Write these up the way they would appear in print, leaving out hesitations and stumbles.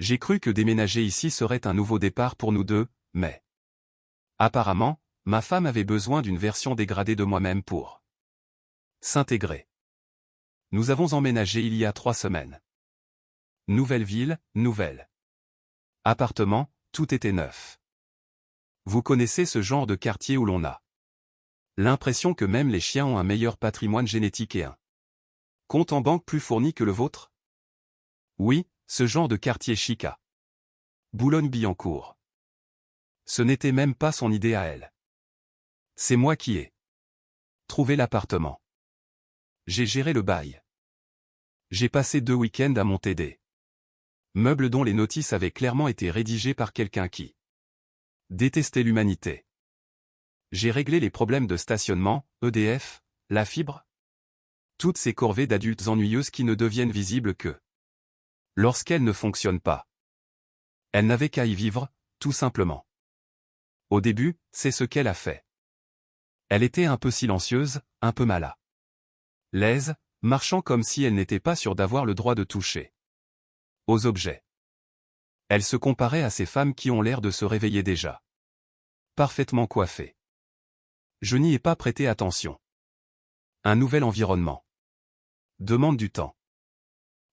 J'ai cru que déménager ici serait un nouveau départ pour nous deux, mais... Apparemment, ma femme avait besoin d'une version dégradée de moi-même pour s'intégrer. Nous avons emménagé il y a 3 semaines. Nouvelle ville, nouvelle appartement, tout était neuf. Vous connaissez ce genre de quartier où l'on a l'impression que même les chiens ont un meilleur patrimoine génétique et un compte en banque plus fourni que le vôtre? Oui, ce genre de quartier chic à Boulogne-Billancourt. Ce n'était même pas son idée à elle. C'est moi qui ai trouvé l'appartement. J'ai géré le bail. J'ai passé 2 week-ends à monter des meubles dont les notices avaient clairement été rédigées par quelqu'un qui détestait l'humanité. J'ai réglé les problèmes de stationnement, EDF, la fibre. Toutes ces corvées d'adultes ennuyeuses qui ne deviennent visibles que lorsqu'elles ne fonctionnent pas. Elle n'avait qu'à y vivre, tout simplement. Au début, c'est ce qu'elle a fait. Elle était un peu silencieuse, un peu mal à l'aise, marchant comme si elle n'était pas sûre d'avoir le droit de toucher aux objets. Elle se comparait à ces femmes qui ont l'air de se réveiller déjà parfaitement coiffées. Je n'y ai pas prêté attention. Un nouvel environnement demande du temps.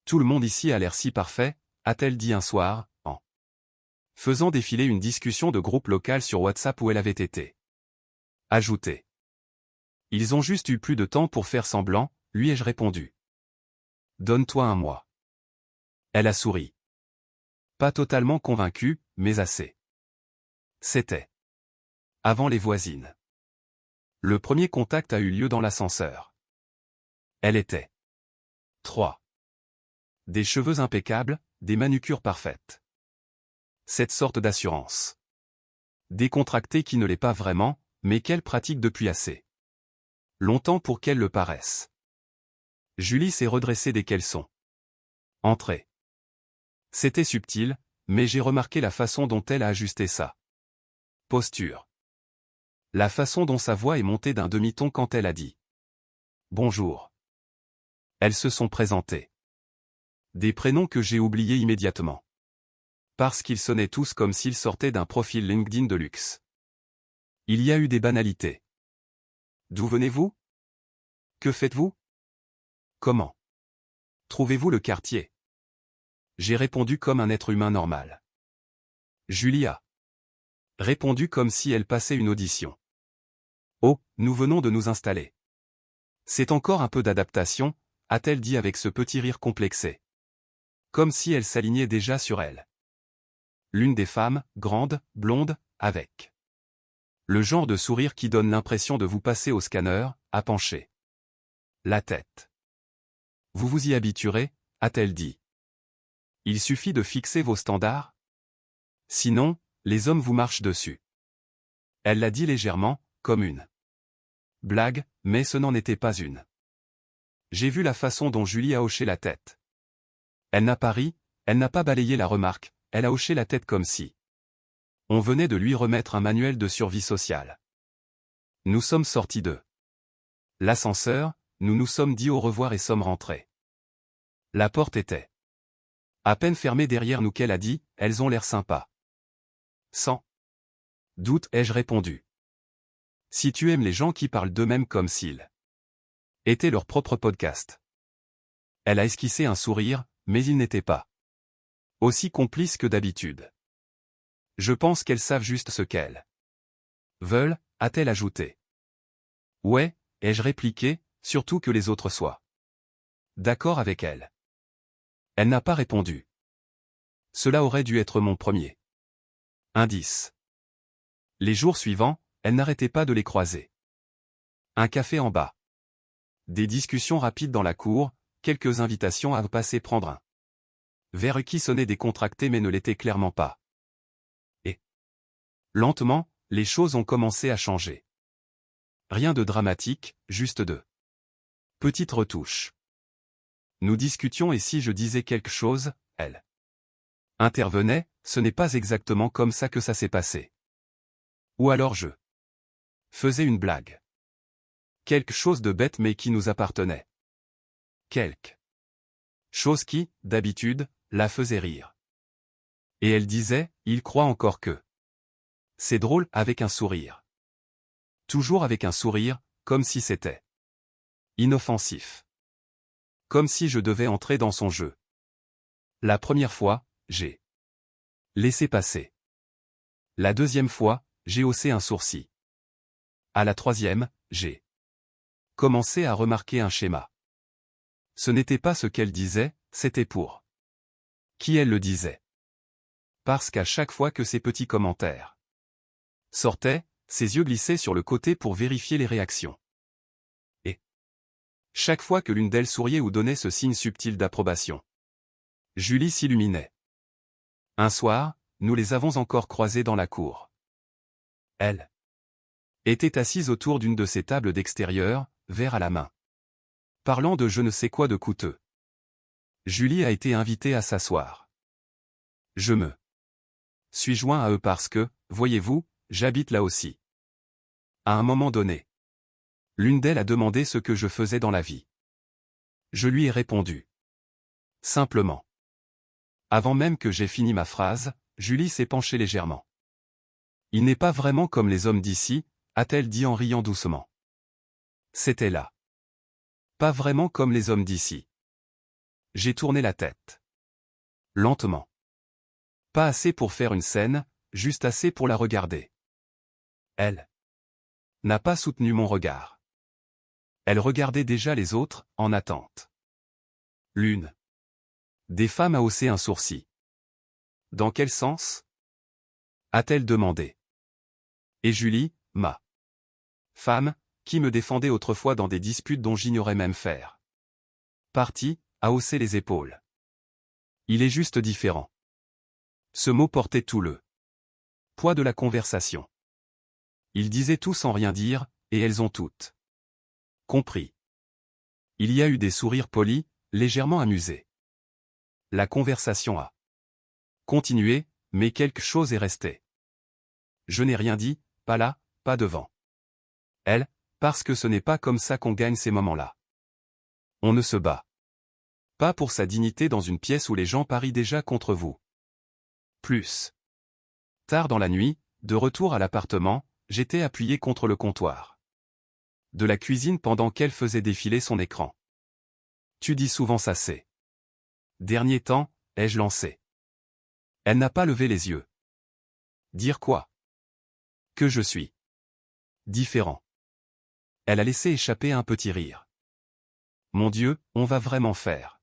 Tout le monde ici a l'air si parfait, a-t-elle dit un soir, en faisant défiler une discussion de groupe local sur WhatsApp où elle avait été ajoutée. Ils ont juste eu plus de temps pour faire semblant, lui ai-je répondu. Donne-toi un mois. Elle a souri. Pas totalement convaincue, mais assez. C'était avant les voisines. Le premier contact a eu lieu dans l'ascenseur. Elle était 3. Des cheveux impeccables, des manucures parfaites. Cette sorte d'assurance décontractée qui ne l'est pas vraiment, mais qu'elle pratique depuis assez longtemps pour qu'elle le paraisse. Julie s'est redressée dès qu'elles sont entrées. C'était subtil, mais j'ai remarqué la façon dont elle a ajusté sa posture. La façon dont sa voix est montée d'un demi-ton quand elle a dit « Bonjour ». Elles se sont présentées. Des prénoms que j'ai oubliés immédiatement. Parce qu'ils sonnaient tous comme s'ils sortaient d'un profil LinkedIn de luxe. Il y a eu des banalités. D'où venez-vous? Que faites-vous? Comment trouvez-vous le quartier? J'ai répondu comme un être humain normal. Julie a répondu comme si elle passait une audition. Oh, nous venons de nous installer. C'est encore un peu d'adaptation, a-t-elle dit avec ce petit rire complexé. Comme si elle s'alignait déjà sur elle. L'une des femmes, grande, blonde, avec le genre de sourire qui donne l'impression de vous passer au scanner, a penché la tête. Vous vous y habituerez, a-t-elle dit. Il suffit de fixer vos standards. Sinon, les hommes vous marchent dessus. Elle l'a dit légèrement, comme une blague, mais ce n'en était pas une. J'ai vu la façon dont Julie a hoché la tête. Elle n'a pas ri, elle n'a pas balayé la remarque, elle a hoché la tête comme si on venait de lui remettre un manuel de survie sociale. Nous sommes sortis de l'ascenseur, nous nous sommes dit au revoir et sommes rentrés. La porte était à peine fermée derrière nous qu'elle a dit, elles ont l'air sympas. Sans doute ai-je répondu. Si tu aimes les gens qui parlent d'eux-mêmes comme s'ils étaient leur propre podcast. Elle a esquissé un sourire, mais il n'était pas aussi complice que d'habitude. Je pense qu'elles savent juste ce qu'elles veulent, a-t-elle ajouté. Ouais, ai-je répliqué, surtout que les autres soient d'accord avec elle. Elle n'a pas répondu. Cela aurait dû être mon premier indice. Les jours suivants, elle n'arrêtait pas de les croiser. Un café en bas. Des discussions rapides dans la cour, quelques invitations à passer prendre un verre qui sonnait décontracté mais ne l'était clairement pas. Et lentement, les choses ont commencé à changer. Rien de dramatique, juste de petites retouches. Nous discutions et si je disais quelque chose, elle intervenait, ce n'est pas exactement comme ça que ça s'est passé. Ou alors je faisais une blague. Quelque chose de bête mais qui nous appartenait. Quelque chose qui, d'habitude, la faisait rire. Et elle disait, il croit encore que. C'est drôle, avec un sourire. Toujours avec un sourire, comme si c'était inoffensif. Comme si je devais entrer dans son jeu. La première fois, j'ai laissé passer. La deuxième fois, j'ai haussé un sourcil. À la troisième, j'ai commencé à remarquer un schéma. Ce n'était pas ce qu'elle disait, c'était pour qui elle le disait. Parce qu'à chaque fois que ces petits commentaires sortaient, ses yeux glissaient sur le côté pour vérifier les réactions. Et chaque fois que l'une d'elles souriait ou donnait ce signe subtil d'approbation, Julie s'illuminait. Un soir, nous les avons encore croisées dans la cour. Elle était assise autour d'une de ces tables d'extérieur, verre à la main, parlant de je ne sais quoi de coûteux. Julie a été invitée à s'asseoir. Je me suis joint à eux parce que, voyez-vous, j'habite là aussi. À un moment donné, l'une d'elles a demandé ce que je faisais dans la vie. Je lui ai répondu. Simplement. Avant même que j'aie fini ma phrase, Julie s'est penchée légèrement. Il n'est pas vraiment comme les hommes d'ici, a-t-elle dit en riant doucement. C'était là. Pas vraiment comme les hommes d'ici. J'ai tourné la tête. Lentement. Pas assez pour faire une scène, juste assez pour la regarder. Elle n'a pas soutenu mon regard. Elle regardait déjà les autres, en attente. L'une des femmes a haussé un sourcil. Dans quel sens? A-t-elle demandé. Et Julie, ma femme, qui me défendait autrefois dans des disputes dont j'ignorais même faire partie, a haussé les épaules. Il est juste différent. Ce mot portait tout le poids de la conversation. Ils disaient tout sans rien dire, et elles ont toutes compris. Il y a eu des sourires polis, légèrement amusés. La conversation a continué, mais quelque chose est resté. Je n'ai rien dit, pas là, pas devant elle, parce que ce n'est pas comme ça qu'on gagne ces moments-là. On ne se bat pas pour sa dignité dans une pièce où les gens parient déjà contre vous. Plus tard dans la nuit, de retour à l'appartement, j'étais appuyé contre le comptoir de la cuisine pendant qu'elle faisait défiler son écran. Tu dis souvent ça c'est. Dernier temps, ai-je lancé. Elle n'a pas levé les yeux. Dire quoi? Que je suis différent. Elle a laissé échapper un petit rire. Mon Dieu, on va vraiment faire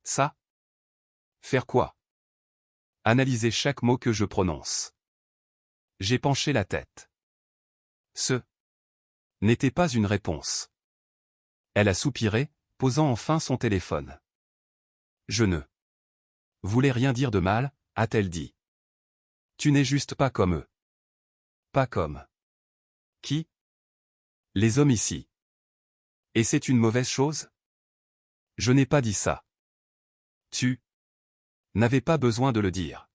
ça? Faire quoi? Analyser chaque mot que je prononce. J'ai penché la tête. Ce n'était pas une réponse. Elle a soupiré, posant enfin son téléphone. Je ne voulais rien dire de mal, a-t-elle dit. Tu n'es juste pas comme eux. Pas comme. Qui? Les hommes ici. Et c'est une mauvaise chose? Je n'ai pas dit ça. Tu n'avais pas besoin de le dire.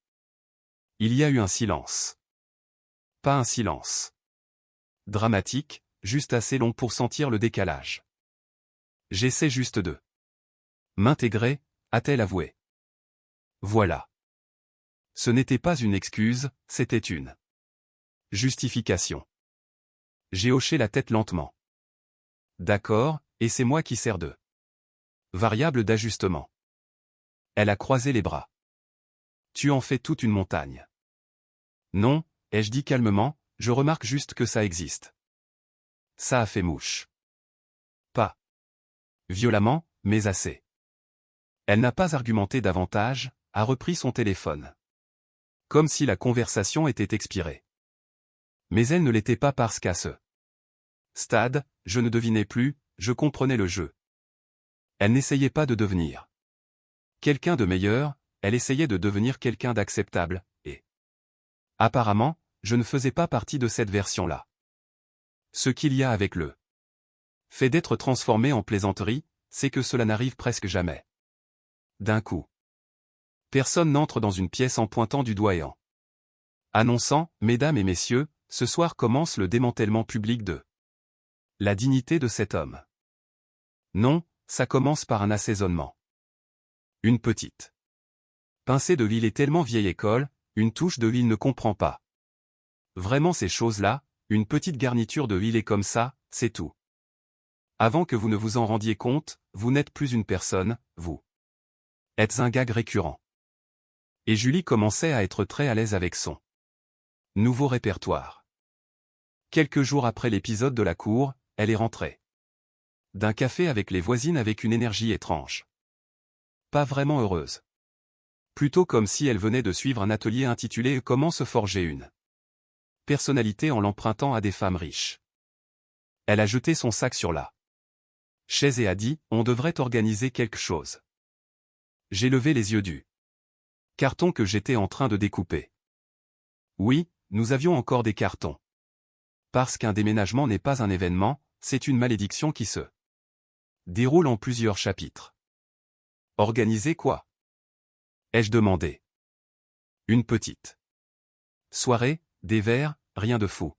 Il y a eu un silence. Pas un silence dramatique, juste assez long pour sentir le décalage. J'essaie juste de m'intégrer, a-t-elle avoué. Voilà. Ce n'était pas une excuse, c'était une justification. J'ai hoché la tête lentement. D'accord, et c'est moi qui sers de variable d'ajustement. Elle a croisé les bras. Tu en fais toute une montagne. Non, ai-je dit calmement, je remarque juste que ça existe. Ça a fait mouche. Pas violemment, mais assez. Elle n'a pas argumenté davantage, a repris son téléphone. Comme si la conversation était expirée. Mais elle ne l'était pas parce qu'à ce stade, je ne devinais plus, je comprenais le jeu. Elle n'essayait pas de devenir quelqu'un de meilleur, elle essayait de devenir quelqu'un d'acceptable, et apparemment, je ne faisais pas partie de cette version-là. Ce qu'il y a avec le fait d'être transformé en plaisanterie, c'est que cela n'arrive presque jamais. D'un coup. Personne n'entre dans une pièce en pointant du doigt et en annonçant, mesdames et messieurs, ce soir commence le démantèlement public de la dignité de cet homme. Non, ça commence par un assaisonnement. Une petite Pincée de l'île est tellement vieille école, une touche de l'île ne comprend pas. Vraiment ces choses-là, une petite garniture de l'île est comme ça, c'est tout. Avant que vous ne vous en rendiez compte, vous n'êtes plus une personne, vous êtes un gag récurrent. Et Julie commençait à être très à l'aise avec son nouveau répertoire. Quelques jours après l'épisode de la cour, elle est rentrée d'un café avec les voisines avec une énergie étrange. Pas vraiment heureuse. Plutôt comme si elle venait de suivre un atelier intitulé « Comment se forger une personnalité en l'empruntant à des femmes riches ». Elle a jeté son sac sur la chaise et a dit « On devrait organiser quelque chose ». J'ai levé les yeux du carton que j'étais en train de découper. Oui, nous avions encore des cartons. Parce qu'un déménagement n'est pas un événement, c'est une malédiction qui se déroule en plusieurs chapitres. Organiser quoi? Ai-je demandé. Une petite soirée, des verres, rien de fou.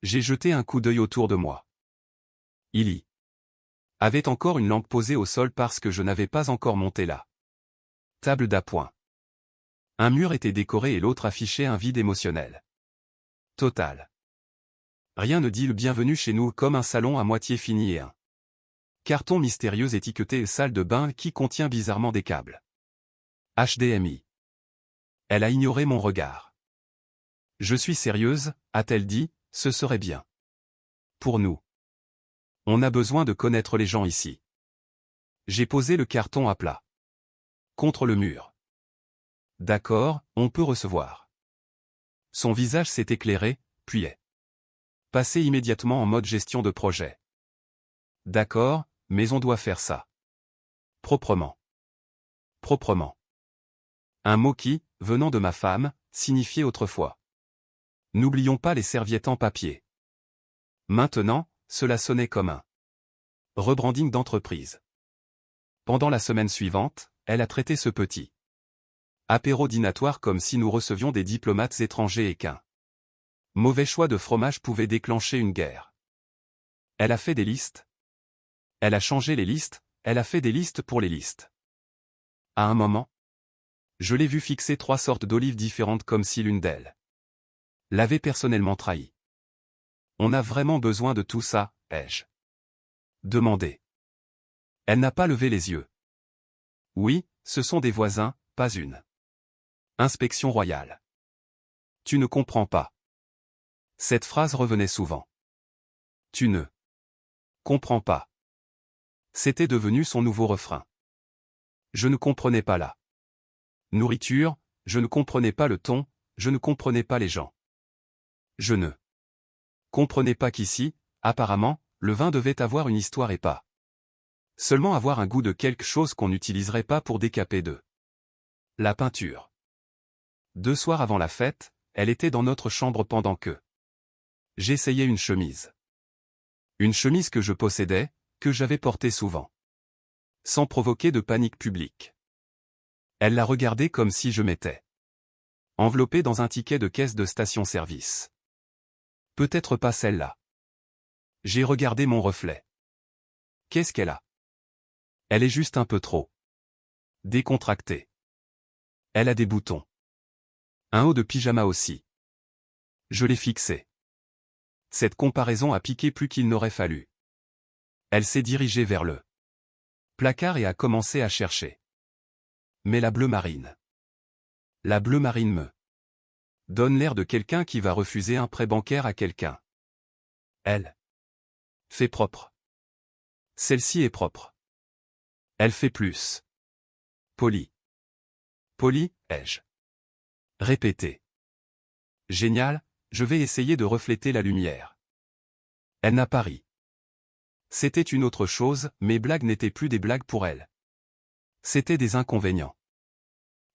J'ai jeté un coup d'œil autour de moi. Il y avait encore une lampe posée au sol parce que je n'avais pas encore monté la table d'appoint. Un mur était décoré et l'autre affichait un vide émotionnel total. Rien ne dit le bienvenu chez nous comme un salon à moitié fini et un carton mystérieux étiqueté salle de bain qui contient bizarrement des câbles HDMI. Elle a ignoré mon regard. Je suis sérieuse, a-t-elle dit, ce serait bien. Pour nous. On a besoin de connaître les gens ici. J'ai posé le carton à plat. Contre le mur. D'accord, on peut recevoir. Son visage s'est éclairé, puis est passé immédiatement en mode gestion de projet. D'accord, mais on doit faire ça. Proprement. Proprement. Un mot qui, venant de ma femme, signifiait autrefois. N'oublions pas les serviettes en papier. Maintenant, cela sonnait comme un rebranding d'entreprise. Pendant la semaine suivante, elle a traité ce petit apéro dînatoire comme si nous recevions des diplomates étrangers et qu'un mauvais choix de fromage pouvait déclencher une guerre. Elle a fait des listes. Elle a changé les listes, elle a fait des listes pour les listes. À un moment, je l'ai vu fixer 3 sortes d'olives différentes comme si l'une d'elles l'avait personnellement trahi. On a vraiment besoin de tout ça, ai-je demandé. Elle n'a pas levé les yeux. Oui, ce sont des voisins, pas une inspection royale. Tu ne comprends pas. Cette phrase revenait souvent. Tu ne comprends pas. C'était devenu son nouveau refrain. Je ne comprenais pas la nourriture, je ne comprenais pas le ton, je ne comprenais pas les gens. Je ne comprenais pas qu'ici, apparemment, le vin devait avoir une histoire et pas seulement avoir un goût de quelque chose qu'on n'utiliserait pas pour décaper de la peinture. 2 soirs avant la fête, elle était dans notre chambre pendant que j'essayais une chemise. Une chemise que je possédais, que j'avais portée souvent. Sans provoquer de panique publique. Elle la regardait comme si je m'étais enveloppé dans un ticket de caisse de station-service. Peut-être pas celle-là. J'ai regardé mon reflet. Qu'est-ce qu'elle a? Elle est juste un peu trop décontractée. Elle a des boutons. Un haut de pyjama aussi. Je l'ai fixé. Cette comparaison a piqué plus qu'il n'aurait fallu. Elle s'est dirigée vers le placard et a commencé à chercher. Mais la bleue marine. La bleue marine me donne l'air de quelqu'un qui va refuser un prêt bancaire à quelqu'un. Elle fait propre. Celle-ci est propre. Elle fait plus poli. Poli, ai-je répété. Génial, je vais essayer de refléter la lumière. Elle n'a pas ri. C'était une autre chose, mes blagues n'étaient plus des blagues pour elle. C'étaient des inconvénients.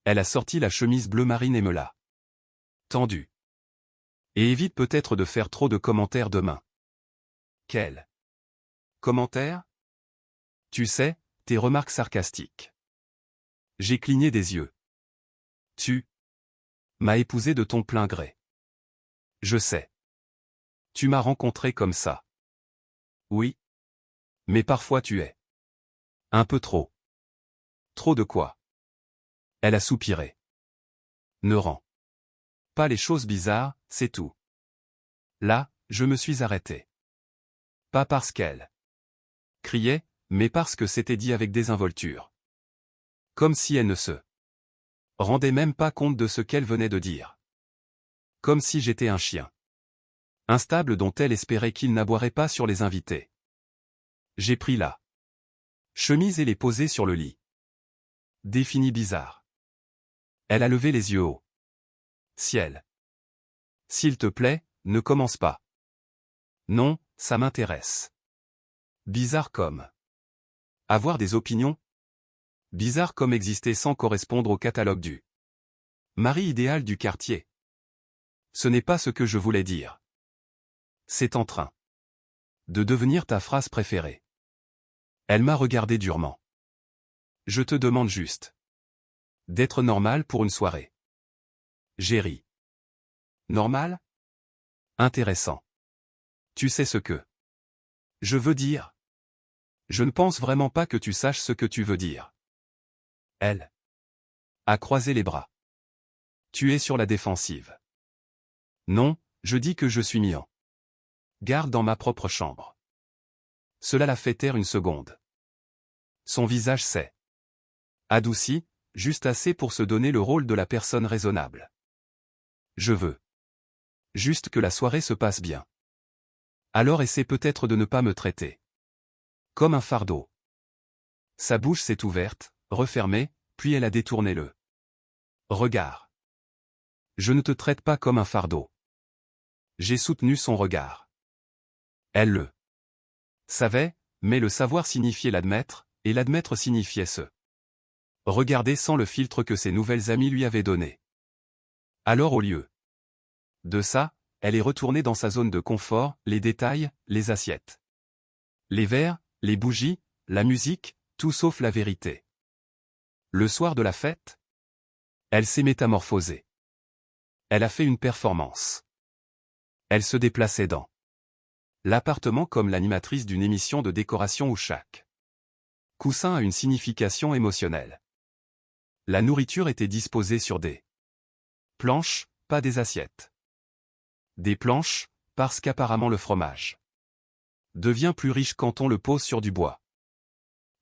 Elle a sorti la chemise bleu marine et me l'a tendue. Et évite peut-être de faire trop de commentaires demain. Quels commentaires? Tu sais, tes remarques sarcastiques. J'ai cligné des yeux. Tu m'as épousé de ton plein gré. Je sais. Tu m'as rencontré comme ça. Oui. Mais parfois tu es un peu trop. Trop de quoi? Elle a soupiré. Ne rends pas les choses bizarres, c'est tout. Là, je me suis arrêté. Pas parce qu'elle criait, mais parce que c'était dit avec désinvolture. Comme si elle ne se rendait même pas compte de ce qu'elle venait de dire. Comme si j'étais un chien instable dont elle espérait qu'il n'aboierait pas sur les invités. J'ai pris la chemise et l'ai posée sur le lit. Défini bizarre. Elle a levé les yeux au ciel. S'il te plaît, ne commence pas. Non, ça m'intéresse. Bizarre comme avoir des opinions. Bizarre comme exister sans correspondre au catalogue du mari idéal du quartier. Ce n'est pas ce que je voulais dire. C'est en train de devenir ta phrase préférée. Elle m'a regardé durement. Je te demande juste d'être normal pour une soirée. J'ai ri. Normal? Intéressant. Tu sais ce que je veux dire? Je ne pense vraiment pas que tu saches ce que tu veux dire. Elle a croisé les bras. Tu es sur la défensive. Non, je dis que je suis mis en garde dans ma propre chambre. Cela l'a fait taire une seconde. Son visage s'est adouci, juste assez pour se donner le rôle de la personne raisonnable. Je veux juste que la soirée se passe bien. Alors essaie peut-être de ne pas me traiter comme un fardeau. Sa bouche s'est ouverte, refermée, puis elle a détourné le regard. Je ne te traite pas comme un fardeau. J'ai soutenu son regard. Elle le savait, mais le savoir signifiait l'admettre, et l'admettre signifiait se regarder sans le filtre que ses nouvelles amies lui avaient donné. Alors au lieu de ça, elle est retournée dans sa zone de confort, les détails, les assiettes, les verres, les bougies, la musique, tout sauf la vérité. Le soir de la fête, elle s'est métamorphosée. Elle a fait une performance. Elle se déplaçait dans l'appartement comme l'animatrice d'une émission de décoration où chaque coussin a une signification émotionnelle. La nourriture était disposée sur des planches, pas des assiettes. Des planches, parce qu'apparemment le fromage devient plus riche quand on le pose sur du bois.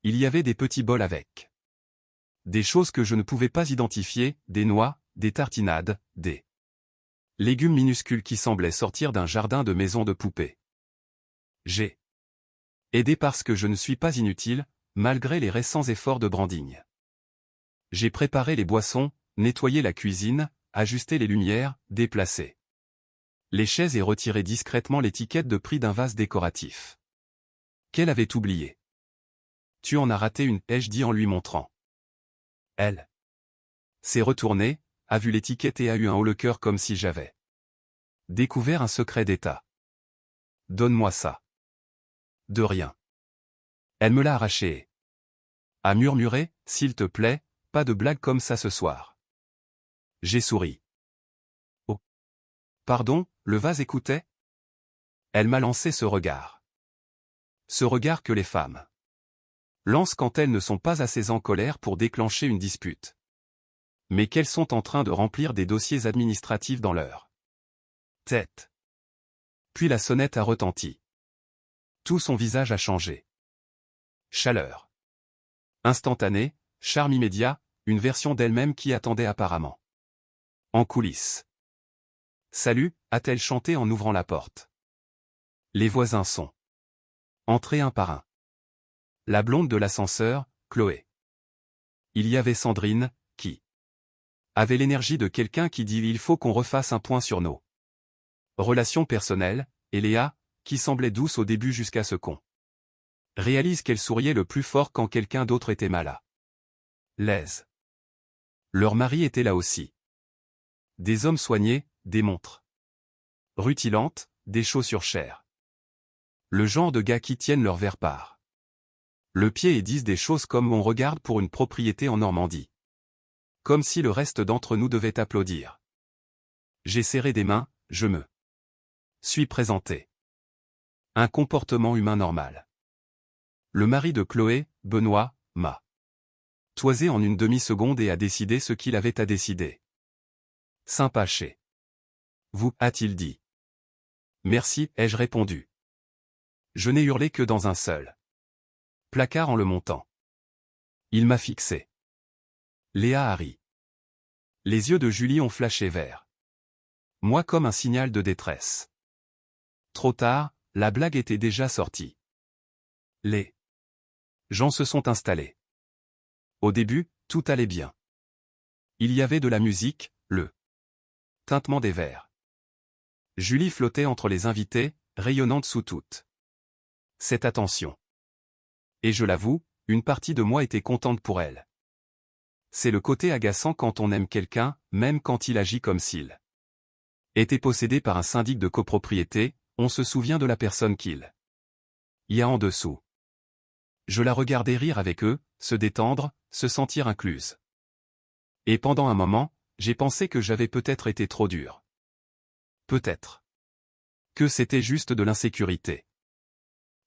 Il y avait des petits bols avec des choses que je ne pouvais pas identifier, des noix, des tartinades, des légumes minuscules qui semblaient sortir d'un jardin de maison de poupées. J'ai aidé parce que je ne suis pas inutile, malgré les récents efforts de branding. J'ai préparé les boissons, nettoyé la cuisine, ajusté les lumières, déplacé les chaises et retiré discrètement l'étiquette de prix d'un vase décoratif. Qu'elle avait oublié. Tu en as raté une, ai-je dit en lui montrant. Elle s'est retournée, a vu l'étiquette et a eu un haut le cœur comme si j'avais découvert un secret d'État. Donne-moi ça. De rien. Elle me l'a arraché et a murmuré, s'il te plaît, pas de blague comme ça ce soir. J'ai souri. Oh. Pardon, le vase écoutait? Elle m'a lancé ce regard. Ce regard que les femmes lancent quand elles ne sont pas assez en colère pour déclencher une dispute. Mais qu'elles sont en train de remplir des dossiers administratifs dans leur tête. Puis la sonnette a retenti. Tout son visage a changé. Chaleur instantanée, charme immédiat, une version d'elle-même qui attendait apparemment. En coulisses. Salut, a-t-elle chanté en ouvrant la porte. Les voisins sont entrés un par un. La blonde de l'ascenseur, Chloé. Il y avait Sandrine, qui avait l'énergie de quelqu'un qui dit il faut qu'on refasse un point sur nos relations personnelles, et Léa, qui semblait douce au début jusqu'à ce qu'on réalise qu'elle souriait le plus fort quand quelqu'un d'autre était mal à l'aise. Leur mari était là aussi. Des hommes soignés, des montres rutilantes, des chaussures chères. Le genre de gars qui tiennent leur verre par le pied et disent des choses comme on regarde pour une propriété en Normandie. Comme si le reste d'entre nous devait applaudir. J'ai serré des mains, je me suis présenté. Un comportement humain normal. Le mari de Chloé, Benoît, m'a toisé en une demi-seconde et a décidé ce qu'il avait à décider. Sympa chez vous, a-t-il dit. Merci, ai-je répondu. Je n'ai hurlé que dans un seul placard en le montant. Il m'a fixé. Léa a ri. Les yeux de Julie ont flashé vert. Moi comme un signal de détresse. Trop tard, la blague était déjà sortie. Les gens se sont installés. Au début, tout allait bien. Il y avait de la musique, le tintement des verres. Julie flottait entre les invités, rayonnante sous toute cette attention. Et je l'avoue, une partie de moi était contente pour elle. C'est le côté agaçant quand on aime quelqu'un, même quand il agit comme s'il était possédé par un syndic de copropriété, on se souvient de la personne qu'il y a en dessous. Je la regardais rire avec eux, se détendre, se sentir incluse. Et pendant un moment, j'ai pensé que j'avais peut-être été trop dur. Peut-être que c'était juste de l'insécurité.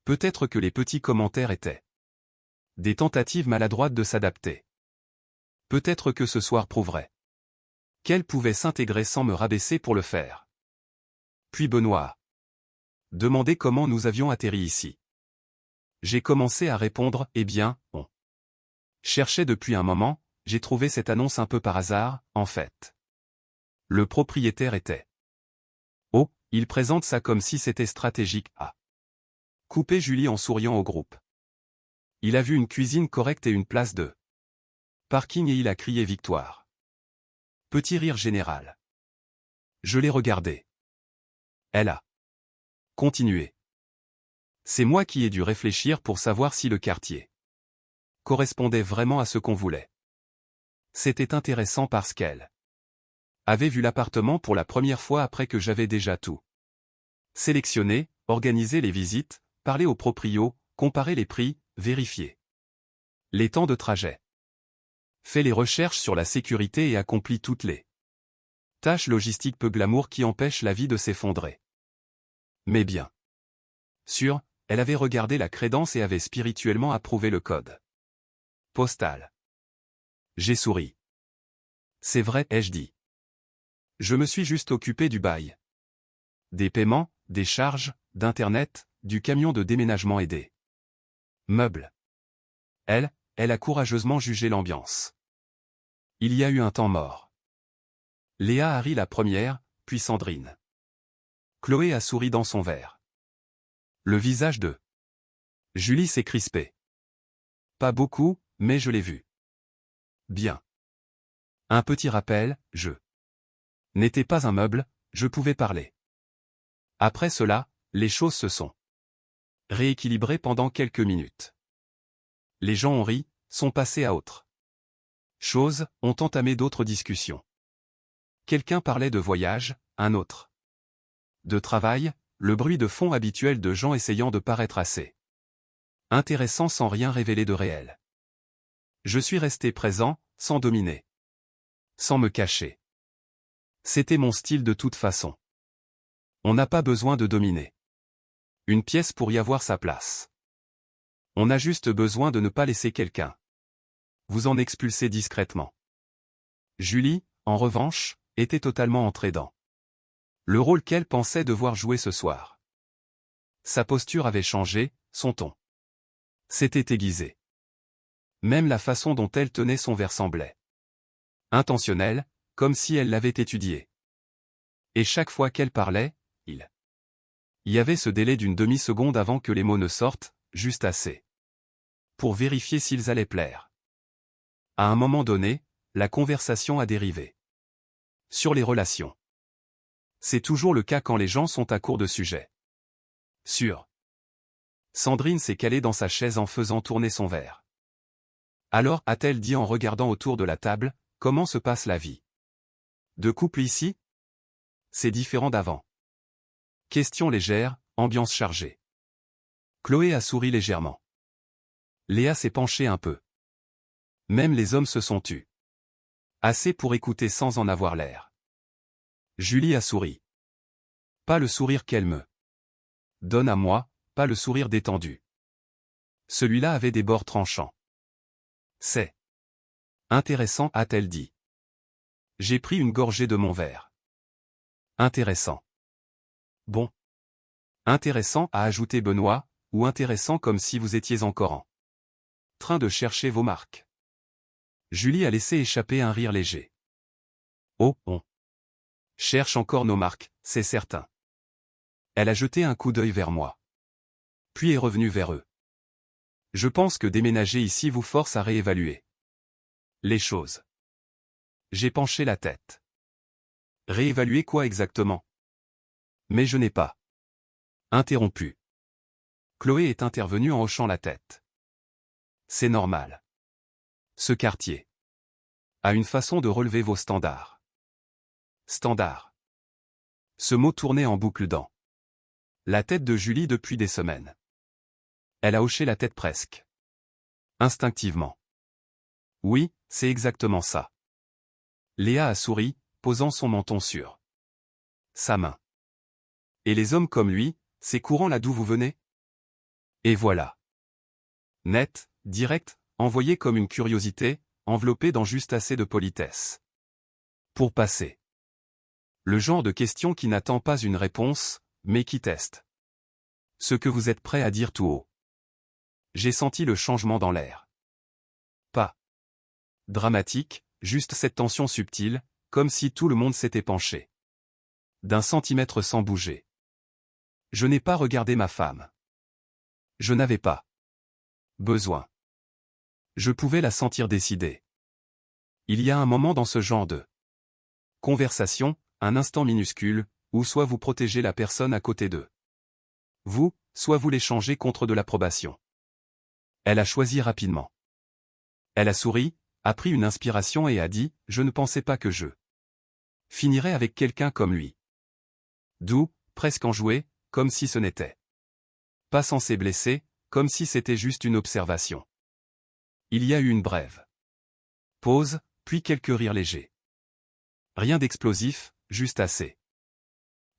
Peut-être que les petits commentaires étaient des tentatives maladroites de s'adapter. Peut-être que ce soir prouverait qu'elle pouvait s'intégrer sans me rabaisser pour le faire. Puis Benoît a demandé comment nous avions atterri ici. J'ai commencé à répondre, eh bien, on cherchait depuis un moment, j'ai trouvé cette annonce un peu par hasard, en fait. Le propriétaire était. Oh, il présente ça comme si c'était stratégique, a coupé Julie en souriant au groupe. Il a vu une cuisine correcte et une place de parking et il a crié victoire. Petit rire général. Je l'ai regardé. Elle a continué. C'est moi qui ai dû réfléchir pour savoir si le quartier correspondait vraiment à ce qu'on voulait. C'était intéressant parce qu'elle avait vu l'appartement pour la première fois après que j'avais déjà tout sélectionné, organisé les visites, parlé aux proprios, comparé les prix, vérifié les temps de trajet, fait les recherches sur la sécurité et accompli toutes les tâches logistiques peu glamour qui empêchent la vie de s'effondrer. Mais bien sûr, elle avait regardé la crédence et avait spirituellement approuvé le code postal. J'ai souri. C'est vrai, ai-je dit. Je me suis juste occupé du bail. Des paiements, des charges, d'Internet, du camion de déménagement et des meubles. Elle a courageusement jugé l'ambiance. Il y a eu un temps mort. Léa a ri la première, puis Sandrine. Chloé a souri dans son verre. Le visage de Julie s'est crispé. Pas beaucoup, mais je l'ai vu. Bien. Un petit rappel, je n'étais pas un meuble, je pouvais parler. Après cela, les choses se sont rééquilibrées pendant quelques minutes. Les gens ont ri, sont passés à autre chose, ont entamé d'autres discussions. Quelqu'un parlait de voyage, un autre de travail, le bruit de fond habituel de gens essayant de paraître assez intéressant sans rien révéler de réel. Je suis resté présent, sans dominer. Sans me cacher. C'était mon style de toute façon. On n'a pas besoin de dominer une pièce pour y avoir sa place. On a juste besoin de ne pas laisser quelqu'un vous en expulser discrètement. Julie, en revanche, était totalement entrée dans le rôle qu'elle pensait devoir jouer ce soir. Sa posture avait changé, son ton s'était aiguisé. Même la façon dont elle tenait son verre semblait intentionnelle, comme si elle l'avait étudié. Et chaque fois qu'elle parlait, il y avait ce délai d'une demi-seconde avant que les mots ne sortent, juste assez pour vérifier s'ils allaient plaire. À un moment donné, la conversation a dérivé sur les relations. C'est toujours le cas quand les gens sont à court de sujets. Sûr. Sandrine s'est calée dans sa chaise en faisant tourner son verre. Alors, a-t-elle dit en regardant autour de la table, comment se passe la vie de couple ici? C'est différent d'avant. Question légère, ambiance chargée. Chloé a souri légèrement. Léa s'est penchée un peu. Même les hommes se sont tus. Assez pour écouter sans en avoir l'air. Julie a souri. Pas le sourire qu'elle me donne à moi, pas le sourire détendu. Celui-là avait des bords tranchants. C'est Intéressant, a-t-elle dit. J'ai pris une gorgée de mon verre. Intéressant. Bon. Intéressant, a ajouté Benoît, ou intéressant comme si vous étiez encore en train de chercher vos marques. Julie a laissé échapper un rire léger. Oh, on cherche encore nos marques, c'est certain. Elle a jeté un coup d'œil vers moi. Puis est revenue vers eux. Je pense que déménager ici vous force à réévaluer les choses. J'ai penché la tête. Réévaluer quoi exactement? Mais je n'ai pas interrompu. Chloé est intervenue en hochant la tête. C'est normal. Ce quartier a une façon de relever vos standards. Standards. Ce mot tournait en boucle dans la tête de Julie depuis des semaines. Elle a hoché la tête presque instinctivement. Oui, c'est exactement ça. Léa a souri, posant son menton sur sa main. Et les hommes comme lui, c'est courant là d'où vous venez? Et voilà. Net, direct, envoyé comme une curiosité, enveloppé dans juste assez de politesse. Pour passer. Le genre de question qui n'attend pas une réponse, mais qui teste ce que vous êtes prêt à dire tout haut. J'ai senti le changement dans l'air. Pas dramatique, juste cette tension subtile, comme si tout le monde s'était penché d'un centimètre sans bouger. Je n'ai pas regardé ma femme. Je n'avais pas besoin. Je pouvais la sentir décider. Il y a un moment dans ce genre de conversation, un instant minuscule, où soit vous protégez la personne à côté d'eux. Vous, soit vous l'échangez contre de l'approbation. Elle a choisi rapidement. Elle a souri, a pris une inspiration et a dit « Je ne pensais pas que je finirais avec quelqu'un comme lui. » Doux, presque enjoué, comme si ce n'était pas censé blesser, comme si c'était juste une observation. Il y a eu une brève pause, puis quelques rires légers. Rien d'explosif, juste assez.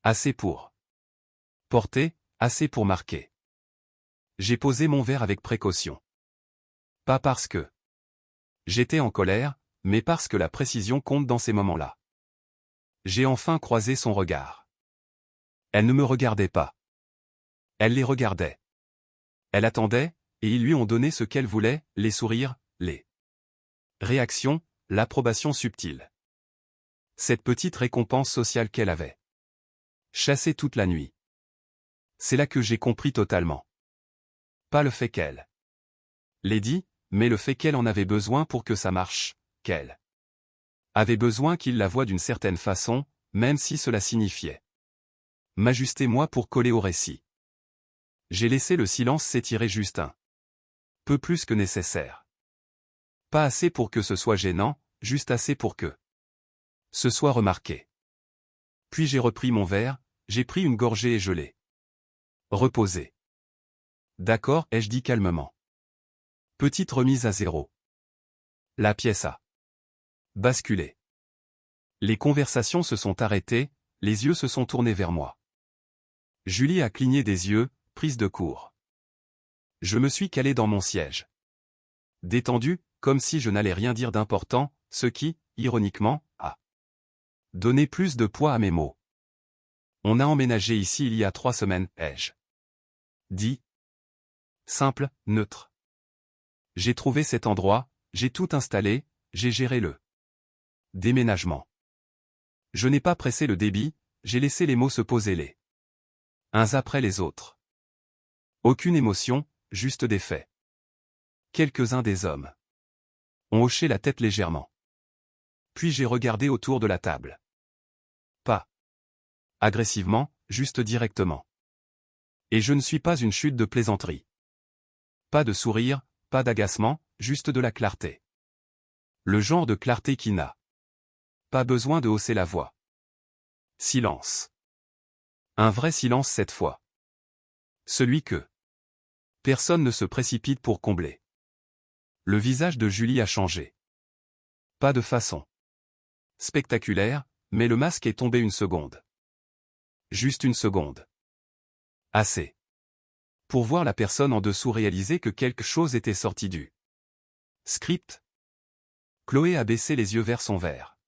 Assez pour porter, assez pour marquer. J'ai posé mon verre avec précaution. Pas parce que j'étais en colère, mais parce que la précision compte dans ces moments-là. J'ai enfin croisé son regard. Elle ne me regardait pas. Elle les regardait. Elle attendait, et ils lui ont donné ce qu'elle voulait, les sourires, les réactions, l'approbation subtile. Cette petite récompense sociale qu'elle avait chassée toute la nuit. C'est là que j'ai compris totalement. Pas le fait qu'elle l'ait dit, mais le fait qu'elle en avait besoin pour que ça marche, qu'elle avait besoin qu'il la voie d'une certaine façon, même si cela signifiait m'ajuster moi pour coller au récit. J'ai laissé le silence s'étirer juste un peu plus que nécessaire. Pas assez pour que ce soit gênant, juste assez pour que ce soit remarqué. Puis j'ai repris mon verre, j'ai pris une gorgée et je l'ai reposé. D'accord, ai-je dit calmement. Petite remise à zéro. La pièce a basculé. Les conversations se sont arrêtées, les yeux se sont tournés vers moi. Julie a cligné des yeux, prise de court. Je me suis calé dans mon siège. Détendu, comme si je n'allais rien dire d'important, ce qui, ironiquement, a donné plus de poids à mes mots. On a emménagé ici il y a 3 semaines, ai-je dit. Simple, neutre. J'ai trouvé cet endroit, j'ai tout installé, j'ai géré le déménagement. Je n'ai pas pressé le débit, j'ai laissé les mots se poser les uns après les autres. Aucune émotion, juste des faits. Quelques-uns des hommes ont hoché la tête légèrement. Puis j'ai regardé autour de la table. Pas agressivement, juste directement. Et je ne suis pas une chute de plaisanterie. Pas de sourire, pas d'agacement, juste de la clarté. Le genre de clarté qui n'a pas besoin de hausser la voix. Silence. Un vrai silence cette fois. Celui que personne ne se précipite pour combler. Le visage de Julie a changé. Pas de façon spectaculaire, mais le masque est tombé une seconde. Juste une seconde. Assez. Pour voir la personne en dessous réaliser que quelque chose était sorti du script. Chloé a baissé les yeux vers son verre.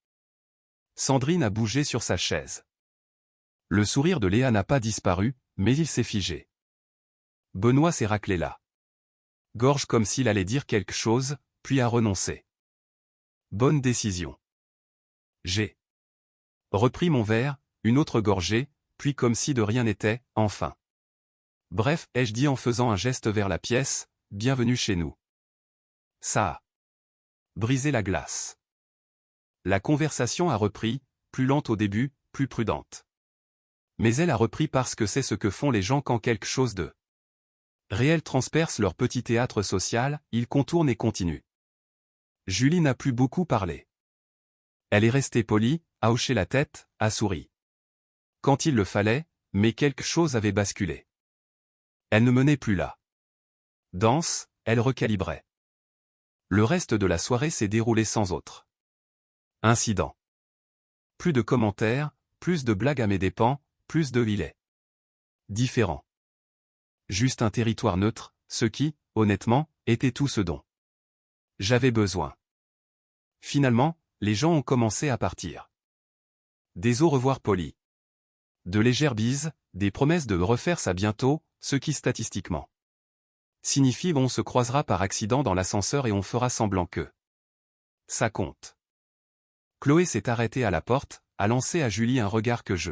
Sandrine a bougé sur sa chaise. Le sourire de Léa n'a pas disparu, mais il s'est figé. Benoît s'est raclé la gorge comme s'il allait dire quelque chose, puis a renoncé. Bonne décision. J'ai repris mon verre, une autre gorgée, puis comme si de rien n'était, enfin. Bref, ai-je dit en faisant un geste vers la pièce, bienvenue chez nous. Ça a brisé la glace. La conversation a repris, plus lente au début, plus prudente. Mais elle a repris parce que c'est ce que font les gens quand quelque chose de réel transperce leur petit théâtre social, ils contournent et continuent. Julie n'a plus beaucoup parlé. Elle est restée polie, a hoché la tête, a souri. Quand il le fallait, mais quelque chose avait basculé. Elle ne menait plus la danse, elle recalibrait. Le reste de la soirée s'est déroulé sans autre incident. Plus de commentaires, plus de blagues à mes dépens, plus de il est différent. Juste un territoire neutre, ce qui, honnêtement, était tout ce dont j'avais besoin. Finalement, les gens ont commencé à partir. Des au revoir polis. De légères bises, des promesses de refaire ça bientôt, ce qui statistiquement signifie on se croisera par accident dans l'ascenseur et on fera semblant que ça compte. Chloé s'est arrêtée à la porte, a lancé à Julie un regard que je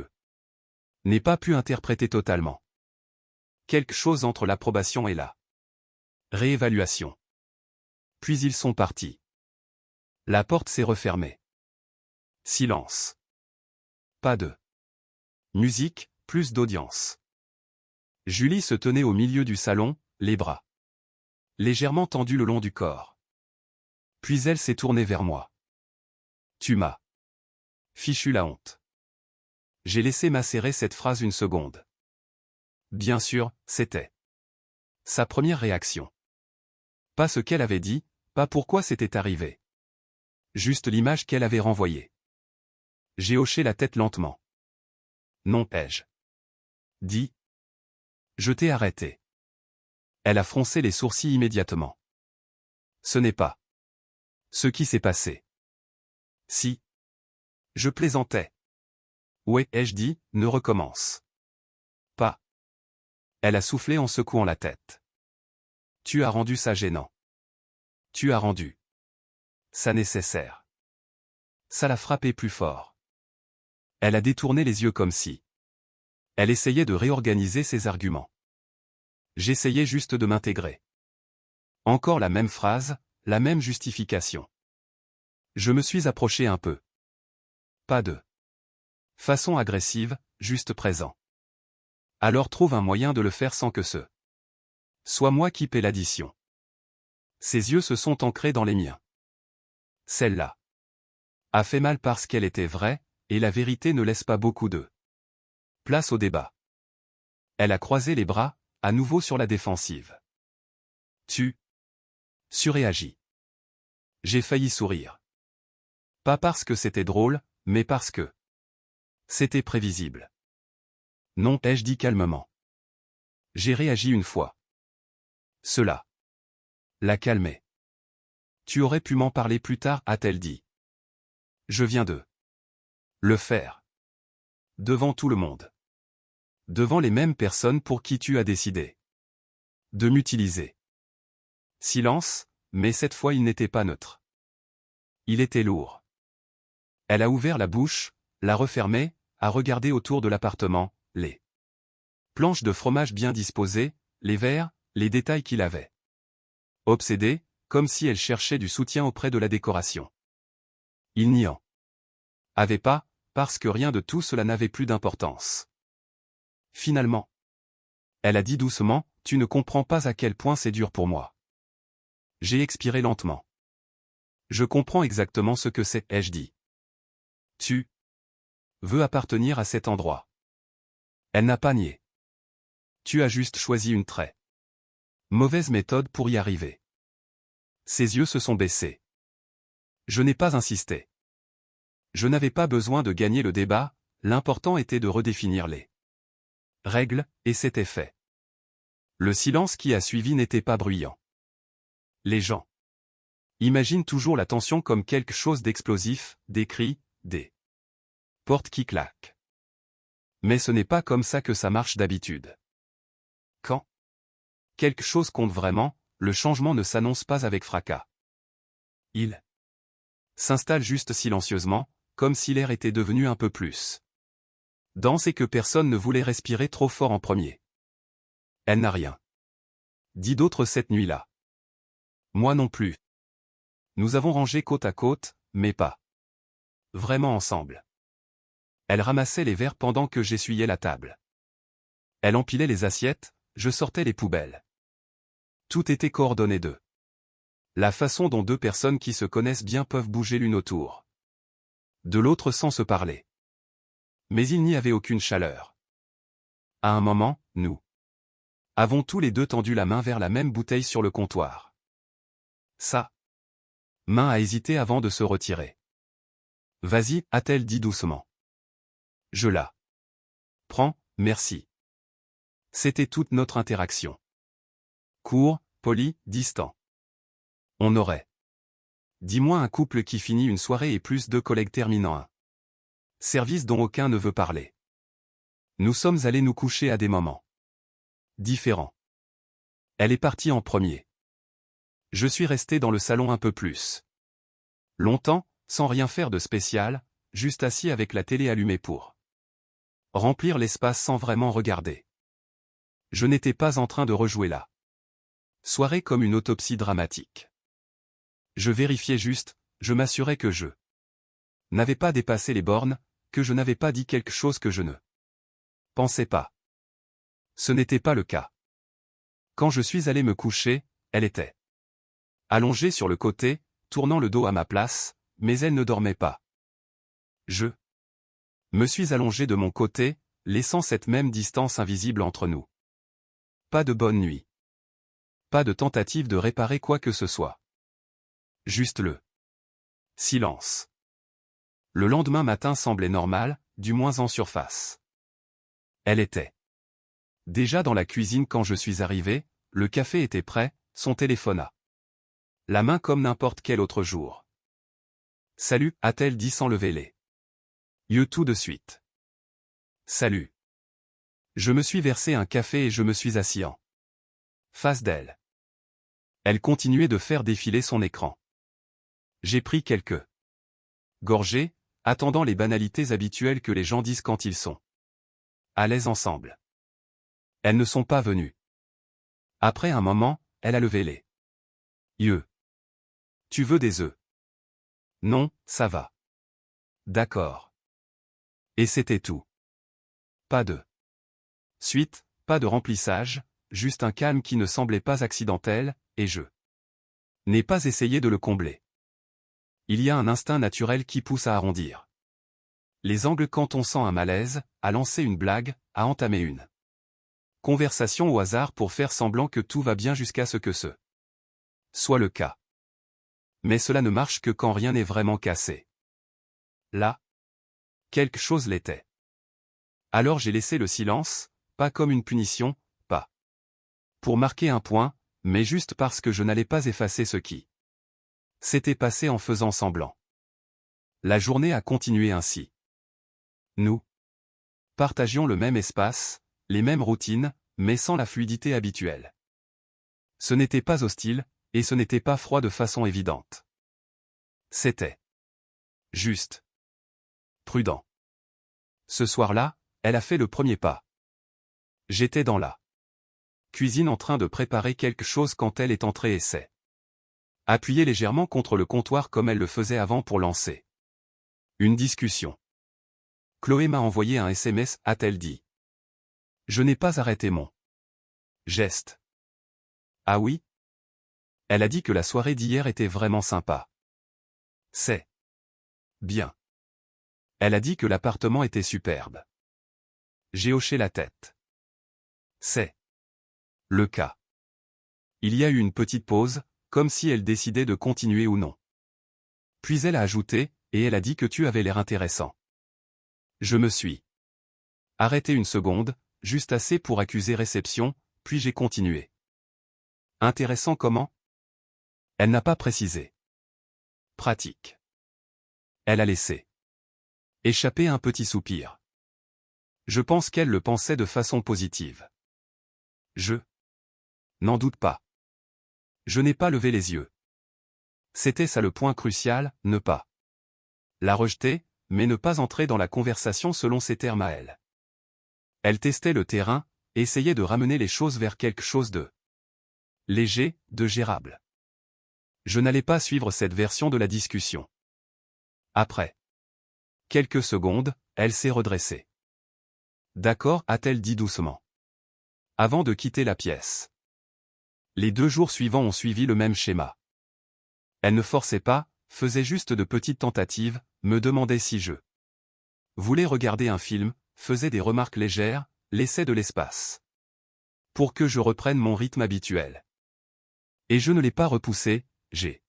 n'ai pas pu interpréter totalement. Quelque chose entre l'approbation et la réévaluation. Puis ils sont partis. La porte s'est refermée. Silence. Pas de musique, plus d'audience. Julie se tenait au milieu du salon, les bras légèrement tendus le long du corps. Puis elle s'est tournée vers moi. Tu m'as fichu la honte. J'ai laissé macérer cette phrase une seconde. Bien sûr, c'était sa première réaction. Pas ce qu'elle avait dit, pas pourquoi c'était arrivé. Juste l'image qu'elle avait renvoyée. J'ai hoché la tête lentement. Non, ai-je dit. Je t'ai arrêté. Elle a froncé les sourcils immédiatement. Ce n'est pas ce qui s'est passé. Si. Je plaisantais. Ouais, ai-je dit, ne recommence pas. Elle a soufflé en secouant la tête. Tu as rendu ça gênant. Tu as rendu ça nécessaire. Ça l'a frappé plus fort. Elle a détourné les yeux comme si elle essayait de réorganiser ses arguments. J'essayais juste de m'intégrer. Encore la même phrase, la même justification. Je me suis approché un peu. Pas de façon agressive, juste présent. Alors trouve un moyen de le faire sans que ce soit moi qui paie l'addition. Ses yeux se sont ancrés dans les miens. Celle-là a fait mal parce qu'elle était vraie, et la vérité ne laisse pas beaucoup de place au débat. Elle a croisé les bras, à nouveau sur la défensive. Tu surréagis. J'ai failli sourire. Pas parce que c'était drôle, mais parce que c'était prévisible. Non, ai-je dit calmement. J'ai réagi une fois. Cela l'a calmé. Tu aurais pu m'en parler plus tard, a-t-elle dit. Je viens de le faire. Devant tout le monde. Devant les mêmes personnes pour qui tu as décidé de m'utiliser. Silence, mais cette fois il n'était pas neutre. Il était lourd. Elle a ouvert la bouche, l'a refermée, a regardé autour de l'appartement, les planches de fromage bien disposées, les verres, les détails qu'il avait. Obsédée, comme si elle cherchait du soutien auprès de la décoration. Il n'y en avait pas, parce que rien de tout cela n'avait plus d'importance. Finalement. Elle a dit doucement, tu ne comprends pas à quel point c'est dur pour moi. J'ai expiré lentement. Je comprends exactement ce que c'est, ai-je dit. Tu veux appartenir à cet endroit. Elle n'a pas nié. Tu as juste choisi une très mauvaise méthode pour y arriver. Ses yeux se sont baissés. Je n'ai pas insisté. Je n'avais pas besoin de gagner le débat, l'important était de redéfinir les règles, et c'était fait. Le silence qui a suivi n'était pas bruyant. Les gens Imagine toujours la tension comme quelque chose d'explosif, des cris, des portes qui claquent. Mais ce n'est pas comme ça que ça marche d'habitude. Quand quelque chose compte vraiment, le changement ne s'annonce pas avec fracas. Il s'installe juste silencieusement, comme si l'air était devenu un peu plus dense et que personne ne voulait respirer trop fort en premier. Elle n'a rien dit d'autre cette nuit-là. Moi non plus. Nous avons rangé côte à côte, mais pas vraiment ensemble. Elle ramassait les verres pendant que j'essuyais la table. Elle empilait les assiettes, je sortais les poubelles. Tout était coordonné d'eux. La façon dont deux personnes qui se connaissent bien peuvent bouger l'une autour de l'autre sans se parler. Mais il n'y avait aucune chaleur. À un moment, nous avons tous les deux tendu la main vers la même bouteille sur le comptoir. Sa main a hésité avant de se retirer. Vas-y, a-t-elle dit doucement. Je la prends, merci. C'était toute notre interaction. Court, poli, distant. On aurait dis-moi un couple qui finit une soirée et plus deux collègues terminant un service dont aucun ne veut parler. Nous sommes allés nous coucher à des moments différents. Elle est partie en premier. Je suis resté dans le salon un peu plus longtemps, sans rien faire de spécial, juste assis avec la télé allumée pour remplir l'espace sans vraiment regarder. Je n'étais pas en train de rejouer la soirée comme une autopsie dramatique. Je vérifiais juste, je m'assurais que je n'avais pas dépassé les bornes, que je n'avais pas dit quelque chose que je ne pensais pas. Ce n'était pas le cas. Quand je suis allé me coucher, elle était allongée sur le côté, tournant le dos à ma place, mais elle ne dormait pas. Je me suis allongé de mon côté, laissant cette même distance invisible entre nous. Pas de bonne nuit. Pas de tentative de réparer quoi que ce soit. Juste le silence. Le lendemain matin semblait normal, du moins en surface. Elle était déjà dans la cuisine quand je suis arrivé, le café était prêt, son téléphone a la main comme n'importe quel autre jour. Salut, a-t-elle dit sans lever les yeux tout de suite. Salut. Je me suis versé un café et je me suis assis en face d'elle. Elle continuait de faire défiler son écran. J'ai pris quelques gorgées, attendant les banalités habituelles que les gens disent quand ils sont à l'aise ensemble. Elles ne sont pas venues. Après un moment, elle a levé les yeux. Tu veux des œufs? Non, ça va. D'accord. Et c'était tout. Pas de suite, pas de remplissage, juste un calme qui ne semblait pas accidentel, et je n'ai pas essayé de le combler. Il y a un instinct naturel qui pousse à arrondir les angles quand on sent un malaise, à lancer une blague, à entamer une conversation au hasard pour faire semblant que tout va bien jusqu'à ce que ce soit le cas. Mais cela ne marche que quand rien n'est vraiment cassé. Là, quelque chose l'était. Alors j'ai laissé le silence, pas comme une punition, pas pour marquer un point, mais juste parce que je n'allais pas effacer ce qui s'était passé en faisant semblant. La journée a continué ainsi. Nous partagions le même espace, les mêmes routines, mais sans la fluidité habituelle. Ce n'était pas hostile, et ce n'était pas froid de façon évidente. C'était juste prudent. Ce soir-là, elle a fait le premier pas. J'étais dans la cuisine en train de préparer quelque chose quand elle est entrée et s'est appuyée légèrement contre le comptoir comme elle le faisait avant pour lancer une discussion. Chloé m'a envoyé un SMS, a-t-elle dit. Je n'ai pas arrêté mon geste. Ah oui? Elle a dit que la soirée d'hier était vraiment sympa. C'est bien. Elle a dit que l'appartement était superbe. J'ai hoché la tête. C'est le cas. Il y a eu une petite pause, comme si elle décidait de continuer ou non. Puis elle a ajouté, et elle a dit que tu avais l'air intéressant. Je me suis arrêté une seconde, juste assez pour accuser réception, puis j'ai continué. Intéressant comment? Elle n'a pas précisé. Pratique. Elle a laissé échapper un petit soupir. Je pense qu'elle le pensait de façon positive. Je n'en doute pas. Je n'ai pas levé les yeux. C'était ça le point crucial, ne pas la rejeter, mais ne pas entrer dans la conversation selon ses termes à elle. Elle testait le terrain, essayait de ramener les choses vers quelque chose de léger, de gérable. Je n'allais pas suivre cette version de la discussion. Après quelques secondes, elle s'est redressée. D'accord, a-t-elle dit doucement, avant de quitter la pièce. Les 2 jours suivants ont suivi le même schéma. Elle ne forçait pas, faisait juste de petites tentatives, me demandait si je voulais regarder un film, faisait des remarques légères, laissait de l'espace pour que je reprenne mon rythme habituel. Et je ne l'ai pas repoussé, j'ai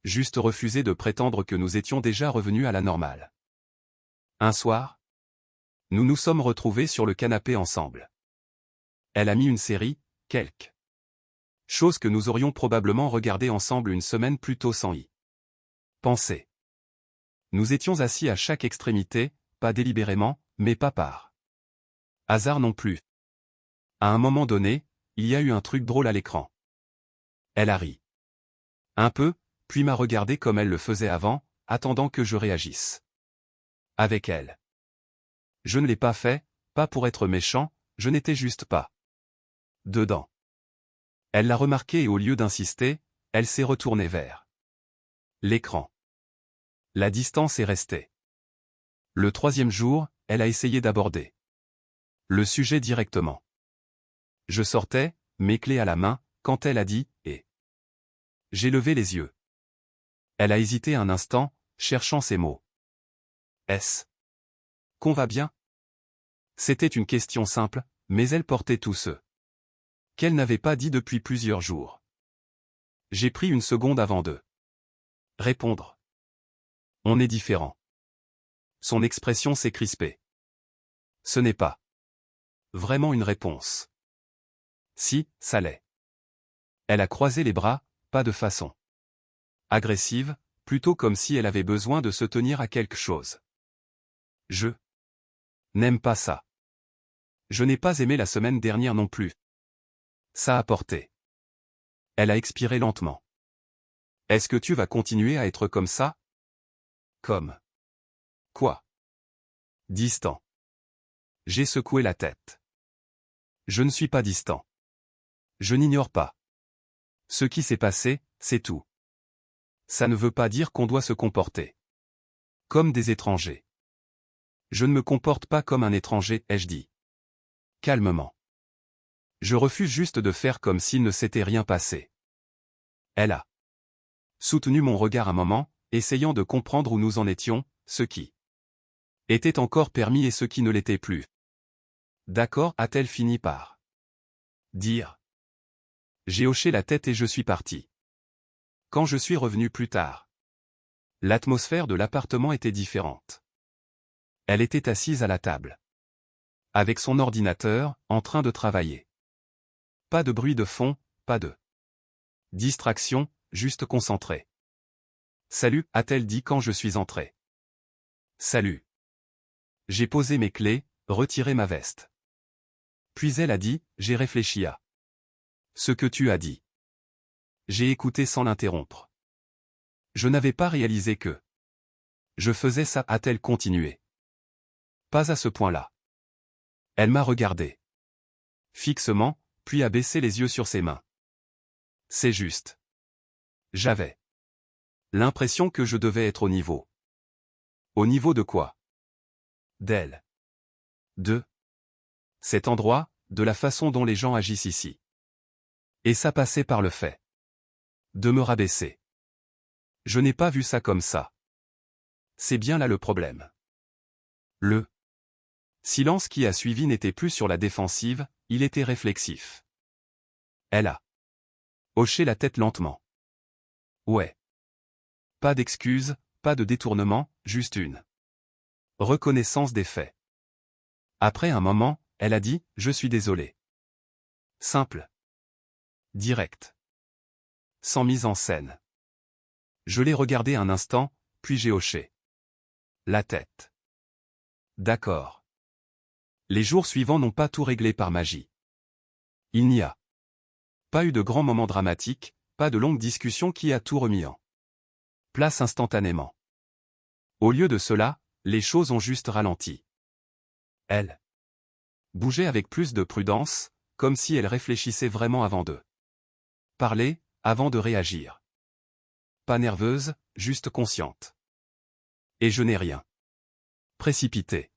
juste refusé de prétendre que nous étions déjà revenus à la normale. Un soir, nous nous sommes retrouvés sur le canapé ensemble. Elle a mis une série, quelque chose que nous aurions probablement regardé ensemble une semaine plus tôt sans y penser. Nous étions assis à chaque extrémité, pas délibérément, mais pas par hasard non plus. À un moment donné, il y a eu un truc drôle à l'écran. Elle a ri un peu, puis m'a regardé comme elle le faisait avant, attendant que je réagisse avec elle. Je ne l'ai pas fait, pas pour être méchant, je n'étais juste pas dedans. Elle l'a remarqué et au lieu d'insister, elle s'est retournée vers l'écran. La distance est restée. Le 3e jour, elle a essayé d'aborder le sujet directement. Je sortais, mes clés à la main, quand elle a dit « et ». J'ai levé les yeux. Elle a hésité un instant, cherchant ses mots. Est-ce qu'on va bien? C'était une question simple, mais elle portait tout ce qu'elle n'avait pas dit depuis plusieurs jours. J'ai pris une seconde avant de répondre. On est différent. Son expression s'est crispée. Ce n'est pas vraiment une réponse. Si, ça l'est. Elle a croisé les bras, pas de façon agressive, plutôt comme si elle avait besoin de se tenir à quelque chose. Je n'aime pas ça. Je n'ai pas aimé la semaine dernière non plus. Ça a porté. Elle a expiré lentement. Est-ce que tu vas continuer à être comme ça? Comme quoi? Distant. J'ai secoué la tête. Je ne suis pas distant. Je n'ignore pas ce qui s'est passé, c'est tout. Ça ne veut pas dire qu'on doit se comporter comme des étrangers. Je ne me comporte pas comme un étranger, ai-je dit calmement. Je refuse juste de faire comme s'il ne s'était rien passé. Elle a soutenu mon regard un moment, essayant de comprendre où nous en étions, ce qui était encore permis et ce qui ne l'était plus. D'accord, a-t-elle fini par dire. J'ai hoché la tête et je suis parti. Quand je suis revenu plus tard, l'atmosphère de l'appartement était différente. Elle était assise à la table, avec son ordinateur, en train de travailler. Pas de bruit de fond, pas de distraction, juste concentrée. Salut, a-t-elle dit quand je suis entré. Salut. J'ai posé mes clés, retiré ma veste. Puis elle a dit, j'ai réfléchi à ce que tu as dit. J'ai écouté sans l'interrompre. Je n'avais pas réalisé que je faisais ça, a-t-elle continué. Pas à ce point-là. Elle m'a regardé fixement, puis a baissé les yeux sur ses mains. C'est juste. J'avais l'impression que je devais être au niveau. Au niveau de quoi? D'elle. De cet endroit, de la façon dont les gens agissent ici. Et ça passait par le fait de me rabaisser. Je n'ai pas vu ça comme ça. C'est bien là le problème. Le silence qui a suivi n'était plus sur la défensive, il était réflexif. Elle a hoché la tête lentement. Ouais. Pas d'excuses, pas de détournement, juste une reconnaissance des faits. Après un moment, elle a dit, je suis désolé. Simple. Direct. Sans mise en scène. Je l'ai regardé un instant, puis j'ai hoché la tête. D'accord. Les jours suivants n'ont pas tout réglé par magie. Il n'y a pas eu de grands moments dramatiques, pas de longues discussions qui a tout remis en place instantanément. Au lieu de cela, les choses ont juste ralenti. Elle bougeait avec plus de prudence, comme si elle réfléchissait vraiment avant de parler, avant de réagir. Pas nerveuse, juste consciente. Et je n'ai rien précipité.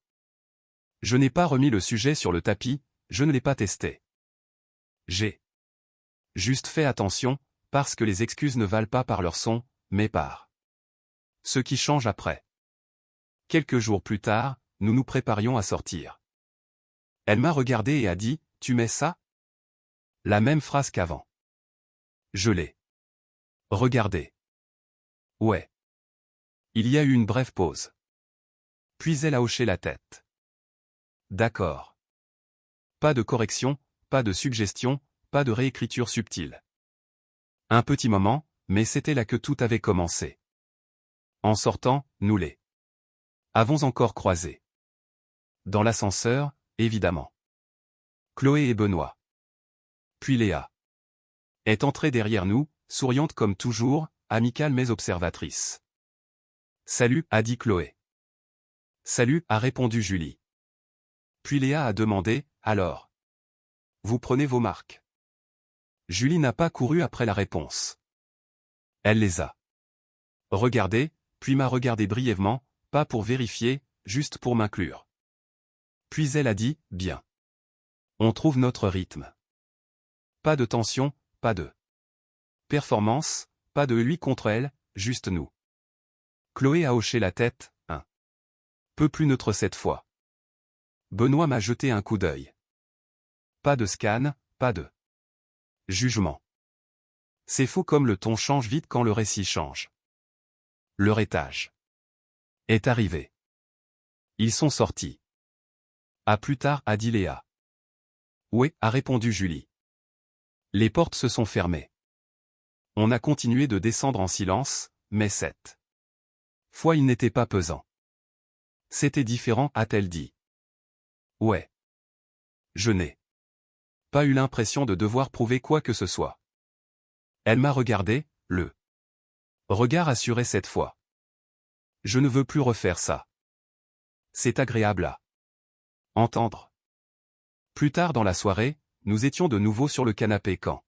Je n'ai pas remis le sujet sur le tapis, je ne l'ai pas testé. J'ai juste fait attention, parce que les excuses ne valent pas par leur son, mais par ce qui change après. Quelques jours plus tard, nous nous préparions à sortir. Elle m'a regardé et a dit, « Tu mets ça ?» La même phrase qu'avant. Je l'ai regardé. Ouais. Il y a eu une brève pause. Puis elle a hoché la tête. D'accord. Pas de correction, pas de suggestion, pas de réécriture subtile. Un petit moment, mais c'était là que tout avait commencé. En sortant, nous les avons encore croisés. Dans l'ascenseur, évidemment. Chloé et Benoît. Puis Léa est entrée derrière nous, souriante comme toujours, amicale mais observatrice. « Salut » a dit Chloé. « Salut » a répondu Julie. Puis Léa a demandé, « Alors ? Vous prenez vos marques ?» Julie n'a pas couru après la réponse. Elle les a regardées, puis m'a regardé brièvement, pas pour vérifier, juste pour m'inclure. Puis elle a dit, « Bien. On trouve notre rythme. Pas de tension, pas de performance, pas de lui contre elle, juste nous. » Chloé a hoché la tête, un peu plus neutre cette fois. Benoît m'a jeté un coup d'œil. Pas de scan, pas de jugement. C'est fou comme le ton change vite quand le récit change. Leur étage est arrivé. Ils sont sortis. À plus tard, a dit Léa. Ouais, a répondu Julie. Les portes se sont fermées. On a continué de descendre en silence, mais cette fois il n'était pas pesant. C'était différent, a-t-elle dit. Ouais. Je n'ai pas eu l'impression de devoir prouver quoi que ce soit. Elle m'a regardé, le regard assuré cette fois. Je ne veux plus refaire ça. C'est agréable à entendre. Plus tard dans la soirée, nous étions de nouveau sur le canapé quand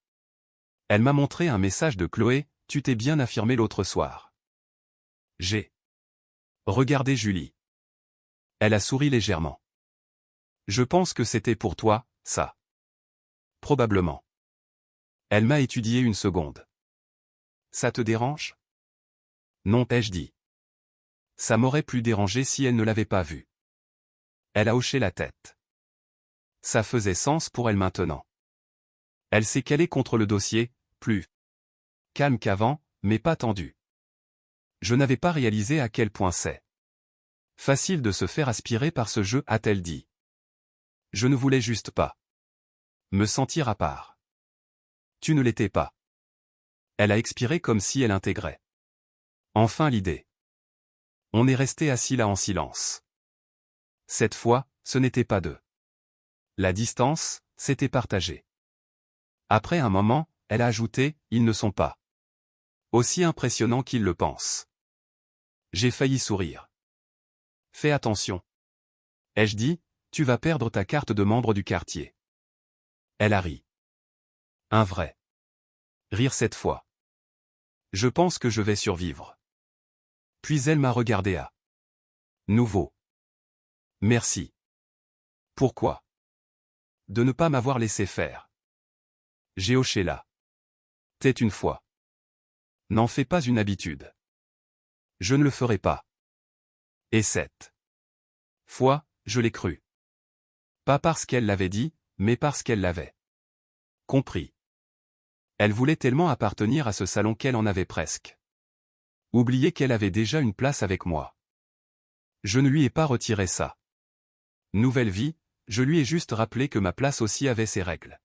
elle m'a montré un message de Chloé, « Tu t'es bien affirmé l'autre soir. » J'ai regardé Julie. Elle a souri légèrement. Je pense que c'était pour toi, ça. Probablement. Elle m'a étudié une seconde. Ça te dérange? Non, ai-je dit. Ça m'aurait plus dérangé si elle ne l'avait pas vu. Elle a hoché la tête. Ça faisait sens pour elle maintenant. Elle s'est calée contre le dossier, plus calme qu'avant, mais pas tendue. Je n'avais pas réalisé à quel point c'est facile de se faire aspirer par ce jeu, a-t-elle dit. Je ne voulais juste pas me sentir à part. Tu ne l'étais pas. Elle a expiré comme si elle intégrait enfin l'idée. On est resté assis là en silence. Cette fois, ce n'était pas de la distance, c'était partagé. Après un moment, elle a ajouté, « Ils ne sont pas aussi impressionnants qu'ils le pensent. » J'ai failli sourire. Fais attention. Ai-je dit, tu vas perdre ta carte de membre du quartier. Elle a ri. Un vrai rire cette fois. Je pense que je vais survivre. Puis elle m'a regardé à nouveau. Merci. Pourquoi? De ne pas m'avoir laissé faire. J'ai hoché la tête une fois. N'en fais pas une habitude. Je ne le ferai pas. Et cette fois, je l'ai cru. Pas parce qu'elle l'avait dit, mais parce qu'elle l'avait compris. Elle voulait tellement appartenir à ce salon qu'elle en avait presque oublié qu'elle avait déjà une place avec moi. Je ne lui ai pas retiré ça. Nouvelle vie, je lui ai juste rappelé que ma place aussi avait ses règles.